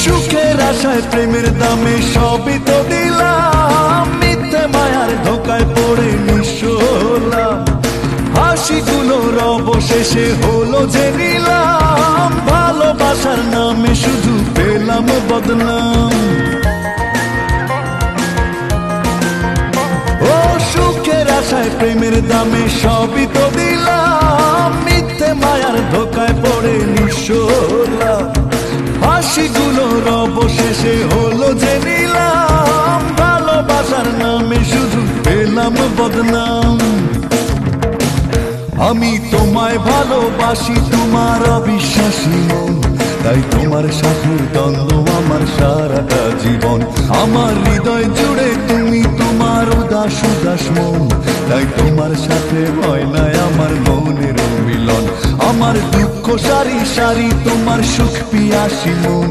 সুখের আশায় প্রেমের দামে সবই তো দিলাম, মিথ্যে মায়ার ধোকায় পড়ে নিঃস্ব হলাম। হাসিগুলোর অবশেষে হলো যে নিলাম, ভালোবাসার নামে শুধু পেলাম বদনাম। ও সুখের আশায় প্রেমের দামে সবই তো দিলাম, মিথ্যে মায়ার ধোকায় পড়ে নিঃস্ব হলাম। হাসিগুলোর অবশেষে হলো যে নিলাম, ভালোবাসার নামে শুধু পেলাম বদনাম। আমি তোমায় ভালোবাসি তোমার অবিশ্বাসী মন, তাই তোমার সাথে দ্বন্দ্ব আমার সারাটা জীবন। আমার হৃদয় জুড়ে তুমি তোমার উদাস উদাস মন, তাই তোমার সাথে হয় না আমার মনের মিলন। আমার দুঃখ সারি সারি তোমার সুখ পিয়াসী মন,